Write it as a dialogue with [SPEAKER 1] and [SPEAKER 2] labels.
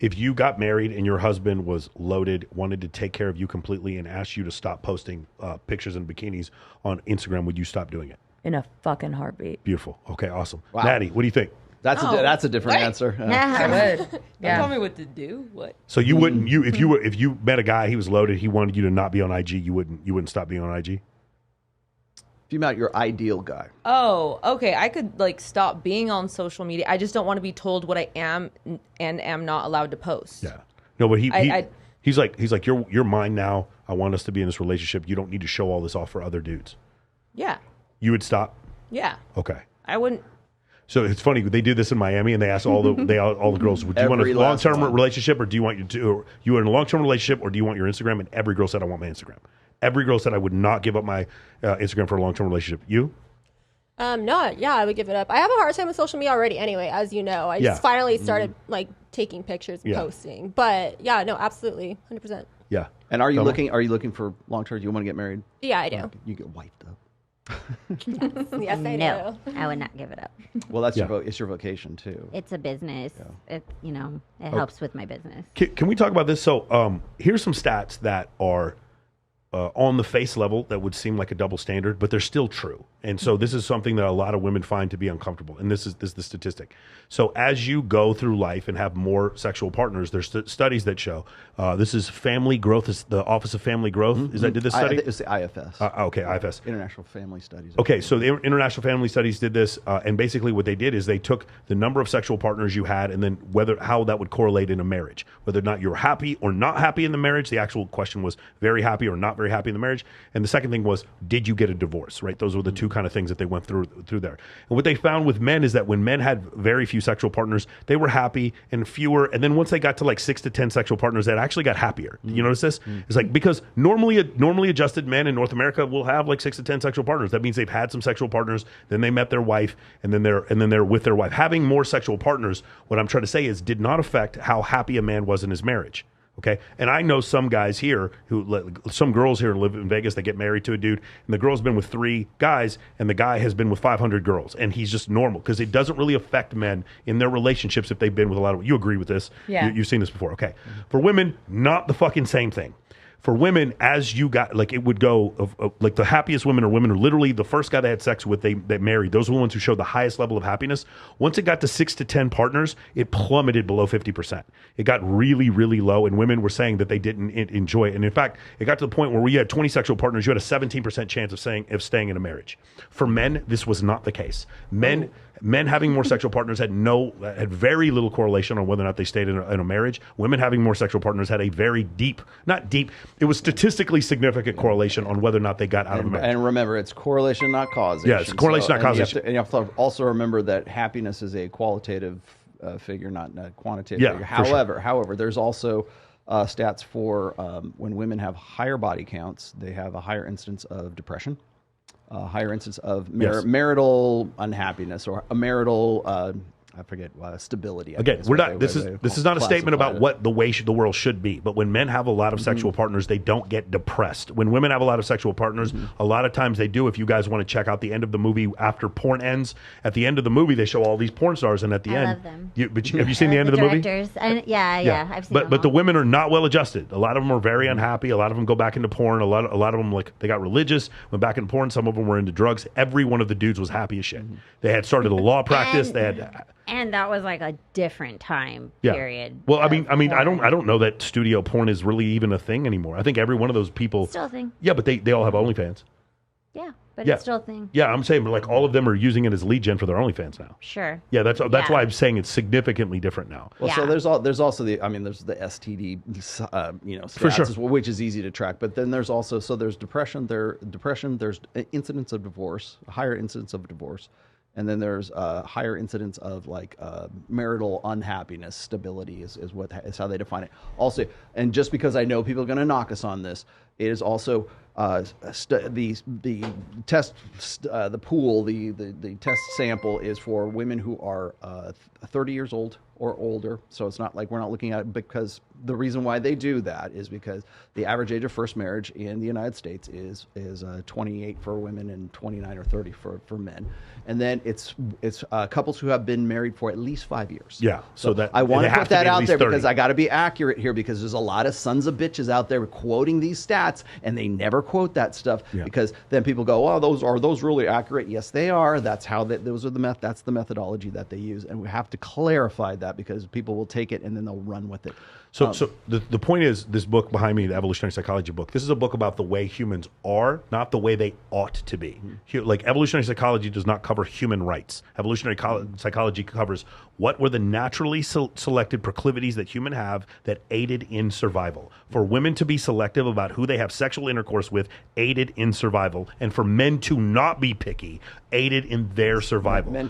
[SPEAKER 1] If you got married and your husband was loaded, wanted to take care of you completely, and asked you to stop posting pictures in bikinis on Instagram, would you stop doing it?
[SPEAKER 2] In a fucking heartbeat.
[SPEAKER 1] Beautiful. Okay, awesome.
[SPEAKER 3] Wow.
[SPEAKER 1] Maddie, what do you think?
[SPEAKER 3] That's a different answer.
[SPEAKER 2] I would.
[SPEAKER 4] Don't
[SPEAKER 2] Yeah.
[SPEAKER 4] tell me what to do. What?
[SPEAKER 1] So you wouldn't if you met a guy, he was loaded, he wanted you to not be on IG, you wouldn't stop being on IG?
[SPEAKER 3] If you met your ideal guy.
[SPEAKER 4] Oh, okay. I could like stop being on social media. I just don't want to be told what I am and am not allowed to post.
[SPEAKER 1] Yeah. No, but he's like you're mine now. I want us to be in this relationship. You don't need to show all this off for other dudes.
[SPEAKER 4] Yeah.
[SPEAKER 1] You would stop?
[SPEAKER 4] Yeah.
[SPEAKER 1] Okay.
[SPEAKER 4] I wouldn't.
[SPEAKER 1] So it's funny, they did this in Miami, and they asked all the girls, "Do you want a long-term relationship, or do you want you in a long-term relationship, or do you want your Instagram?" And every girl said, "I want my Instagram." Every girl said, "I would not give up my Instagram for a long-term relationship." You?
[SPEAKER 5] No, yeah, I would give it up. I have a hard time with social media already anyway, as you know. I just finally started like taking pictures and posting. But yeah, no, absolutely. 100%.
[SPEAKER 1] Yeah.
[SPEAKER 3] And are you looking for long term? Do you want to get married?
[SPEAKER 5] Yeah, I do.
[SPEAKER 3] You get wiped up.
[SPEAKER 5] Yes, I
[SPEAKER 6] No,
[SPEAKER 5] do.
[SPEAKER 6] I would not give it up.
[SPEAKER 3] Well, that's it's your vocation too.
[SPEAKER 6] It's a business. It helps with my business.
[SPEAKER 1] Can we talk about this? So here's some stats that are on the face level that would seem like a double standard, but they're still true. And so this is something that a lot of women find to be uncomfortable. And this is the statistic. So as you go through life and have more sexual partners, there's studies that show this is Family Growth, is the Office of Family Growth. Is that did this study?
[SPEAKER 3] It's the IFS.
[SPEAKER 1] Okay, IFS.
[SPEAKER 3] International Family Studies.
[SPEAKER 1] Okay, so the International Family Studies did this, and basically what they did is they took the number of sexual partners you had, and then how that would correlate in a marriage, whether or not you're happy or not happy in the marriage. The actual question was very happy or not very happy in the marriage, and the second thing was, did you get a divorce? Right, those were the two kind of things that they went through there. And what they found with men is that when men had very few sexual partners, they were happy, and fewer. And then once they got to like 6 to 10 sexual partners, they actually got happier. You notice this? It's like because normally adjusted men in North America will have like 6 to 10 sexual partners. That means they've had some sexual partners, then they met their wife, and then they're with their wife. Having more sexual partners, what I'm trying to say is, did not affect how happy a man was in his marriage. Okay, and I know some guys here some girls here live in Vegas that get married to a dude, and the girl's been with 3 guys, and the guy has been with 500 girls, and he's just normal because it doesn't really affect men in their relationships if they've been with a lot of. You agree with this?
[SPEAKER 2] Yeah.
[SPEAKER 1] You've seen this before. Okay, for women, not the fucking same thing. For women, as you got, like, it would go, like, the happiest women are women who literally the first guy they had sex with, they married. Those were the ones who showed the highest level of happiness. Once it got to 6 to 10 partners, it plummeted below 50%. It got really, really low, and women were saying that they didn't enjoy it. And in fact, it got to the point where you had 20 sexual partners, you had a 17% chance of staying in a marriage. For men, this was not the case. Men having more sexual partners had very little correlation on whether or not they stayed in a marriage. Women having more sexual partners had a very not deep, it was statistically significant correlation on whether or not they got out of a marriage.
[SPEAKER 3] And remember, it's correlation, not causation.
[SPEAKER 1] Yeah, it's correlation, not causation.
[SPEAKER 3] And you have to also remember that happiness is a qualitative figure, not a quantitative figure. However, there's also stats for when women have higher body counts, they have a higher incidence of depression. Higher instance of marital unhappiness or a marital stability.
[SPEAKER 1] Again, we're not. This is not a statement about what the way the world should be. But when men have a lot of sexual partners, they don't get depressed. When women have a lot of sexual partners, a lot of times they do. If you guys want to check out the end of the movie after porn ends, at the end of the movie they show all these porn stars, and at the end,
[SPEAKER 6] love them.
[SPEAKER 1] Have you seen the end of the movie?
[SPEAKER 6] Yeah, I've seen.
[SPEAKER 1] But the women are not well adjusted. A lot of them are very unhappy. A lot of them go back into porn. A lot of them, like, they got religious, went back into porn. Some of them were into drugs. Every one of the dudes was happy as shit. They had started a law practice.
[SPEAKER 6] And that was like a different time period.
[SPEAKER 1] Well, I mean, I don't know that studio porn is really even a thing anymore. I think every one of those people
[SPEAKER 6] still a thing.
[SPEAKER 1] Yeah, but they all have OnlyFans.
[SPEAKER 6] Yeah, but it's still a thing.
[SPEAKER 1] Yeah, I'm saying, like, all of them are using it as lead gen for their OnlyFans now.
[SPEAKER 6] Sure.
[SPEAKER 1] Yeah, that's why I'm saying it's significantly different now.
[SPEAKER 3] Well, so there's also the STD,
[SPEAKER 1] For sure,
[SPEAKER 3] which is easy to track. But then there's also there's depression. There's incidence of divorce, a higher incidence of divorce. And then there's a higher incidence of marital unhappiness, stability is how they define it. Also, and just because I know people are going to knock us on this, it is also the test, the pool, the test sample is for women who are 30 years old or older. So it's not like we're not looking at it, because the reason why they do that is because the average age of first marriage in the United States is 28 for women and 29 or 30 for men. And then it's couples who have been married for at least 5 years.
[SPEAKER 1] Yeah. So that
[SPEAKER 3] I want
[SPEAKER 1] they
[SPEAKER 3] to
[SPEAKER 1] have
[SPEAKER 3] put that
[SPEAKER 1] be at
[SPEAKER 3] out
[SPEAKER 1] least
[SPEAKER 3] there
[SPEAKER 1] 30.
[SPEAKER 3] because I got to be accurate here, because there's a lot of sons of bitches out there quoting these stats and they never quote that stuff, because then people go, "Oh, those really accurate?" Yes, they are. That's how those are that's the methodology that they use, and we have to clarify that because people will take it and then they'll run with it.
[SPEAKER 1] So the point is, this book behind me, the evolutionary psychology book, this is a book about the way humans are, not the way they ought to be. Like, evolutionary psychology does not cover human rights. Evolutionary psychology covers what were the naturally selected proclivities that humans have that aided in survival. For women to be selective about who they have sexual intercourse with aided in survival, and for men to not be picky aided in their survival.